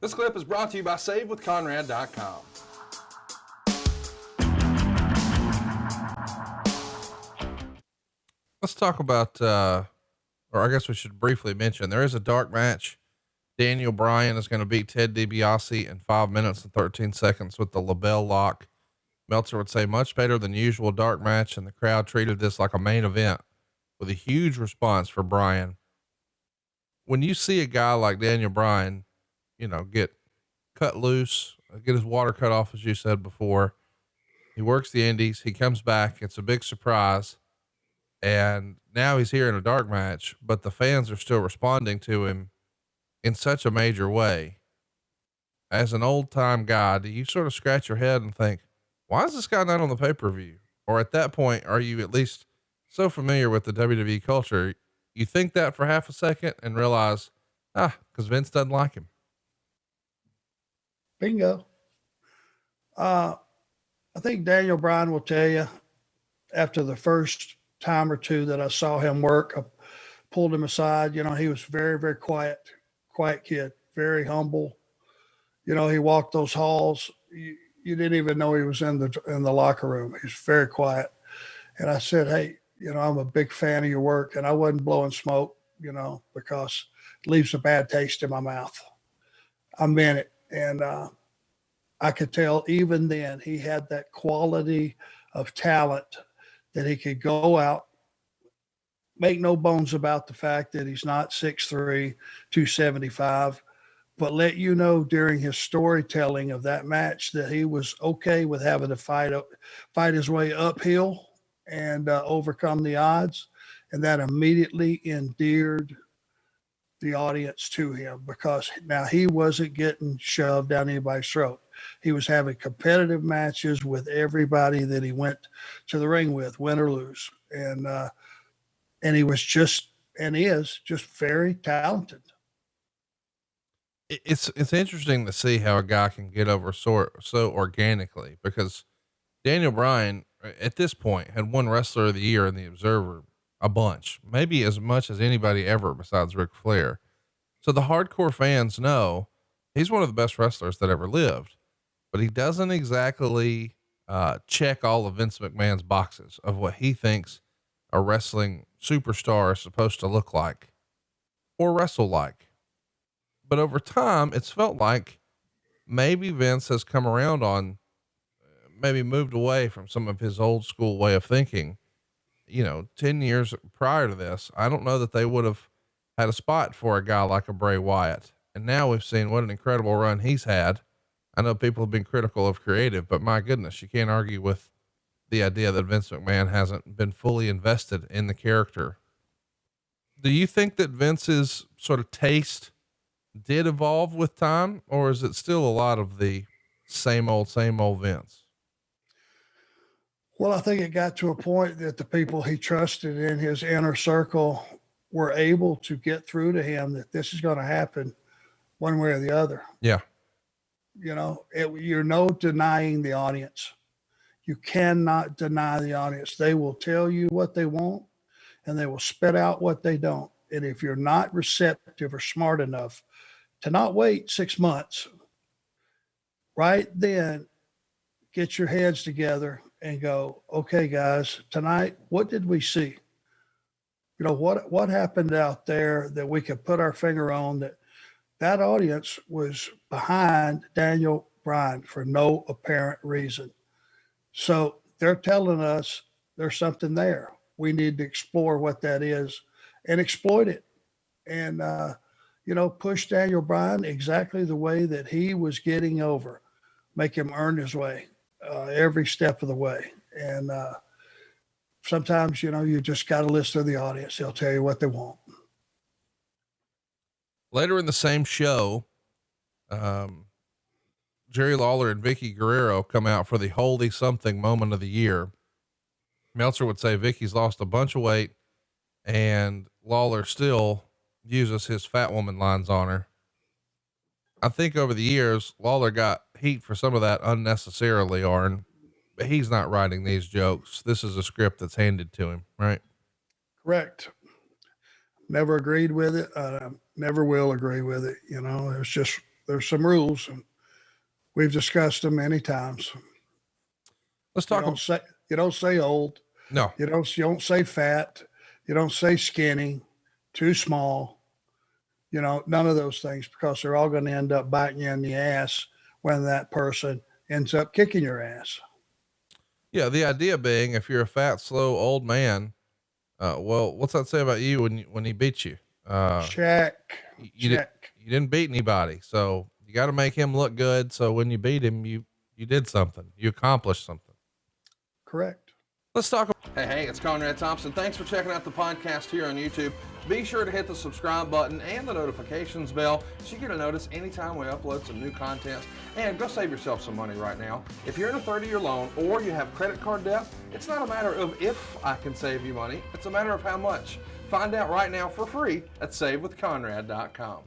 This clip is brought to you by SaveWithConrad.com. Let's talk about, or I guess we should briefly mention, there is a dark match. Daniel Bryan is going to beat Ted DiBiase in 5 minutes and 13 seconds with the label lock. Meltzer would say much better than usual dark match, and the crowd treated this like a main event with a huge response for Bryan. When you see a guy like Daniel Bryan, get cut loose, get his water cut off, as you said before, he works the indies, he comes back. It's a big surprise. And now he's here in a dark match, but the fans are still responding to him in such a major way. As an old time guy, do you sort of scratch your head and think, why is this guy not on the pay-per-view? Or at that point, are you at least so familiar with the WWE culture, you think that for half a second and realize, because Vince doesn't like him? Bingo. I think Daniel Bryan will tell you, after the first time or two that I saw him work, I pulled him aside. He was very, very quiet kid, very humble. He walked those halls. You didn't even know he was in the locker room. He's very quiet. And I said, hey, I'm a big fan of your work. And I wasn't blowing smoke, because it leaves a bad taste in my mouth. I meant it. And I could tell even then he had that quality of talent that he could go out, make no bones about the fact that he's not 6'3", 275, but let you know during his storytelling of that match that he was okay with having to fight his way uphill and overcome the odds. And that immediately endeared the audience to him, because now he wasn't getting shoved down anybody's throat. He was having competitive matches with everybody that he went to the ring with, win or lose. And he was just, and is just very talented. It's interesting to see how a guy can get over so organically, because Daniel Bryan at this point had won Wrestler of the Year in the Observer a bunch, maybe as much as anybody ever besides Ric Flair. So the hardcore fans know he's one of the best wrestlers that ever lived, but he doesn't exactly check all of Vince McMahon's boxes of what he thinks a wrestling superstar is supposed to look like or wrestle like. But over time, it's felt like maybe Vince has come around on, maybe moved away from some of his old school way of thinking. 10 years prior to this, I don't know that they would have had a spot for a guy like a Bray Wyatt. And now we've seen what an incredible run he's had. I know people have been critical of creative, but my goodness, you can't argue with the idea that Vince McMahon hasn't been fully invested in the character. Do you think that Vince's sort of taste did evolve with time, or is it still a lot of the same old Vince? Well, I think it got to a point that the people he trusted in his inner circle were able to get through to him that this is going to happen one way or the other. Yeah. You're no denying the audience. You cannot deny the audience. They will tell you what they want and they will spit out what they don't. And if you're not receptive or smart enough to not wait 6 months, right then get your heads together and go, okay, guys, tonight, what did we see? What happened out there that we could put our finger on that audience was behind Daniel Bryan for no apparent reason. So they're telling us there's something there. We need to explore what that is and exploit it. And, push Daniel Bryan exactly the way that he was getting over, make him earn his way every step of the way. And sometimes, you just got to listen to the audience. They'll tell you what they want. Later in the same show, Jerry Lawler and Vicky Guerrero come out for the Holy Something moment of the year. Meltzer would say Vicky's lost a bunch of weight and Lawler still uses his fat woman lines on her. I think over the years, Lawler got heat for some of that unnecessarily, Arn, but he's not writing these jokes. This is a script that's handed to him, right? Correct. Never agreed with it. Never will agree with it. It's just there's some rules, and we've discussed them many times. Let's talk. You don't say old. No. You don't say fat. You don't say skinny, too small. None of those things, because they're all going to end up biting you in the ass when that person ends up kicking your ass. Yeah. The idea being, if you're a fat, slow old man, well, what's that say about you when he beats you? Check. You didn't beat anybody. So you got to make him look good. So when you beat him, you did something, you accomplished something. Correct. Let's talk. Hey, it's Conrad Thompson. Thanks for checking out the podcast here on YouTube. Be sure to hit the subscribe button and the notifications bell so you get a notice anytime we upload some new content. And go save yourself some money right now. If you're in a 30-year loan or you have credit card debt, it's not a matter of if I can save you money. It's a matter of how much. Find out right now for free at savewithconrad.com.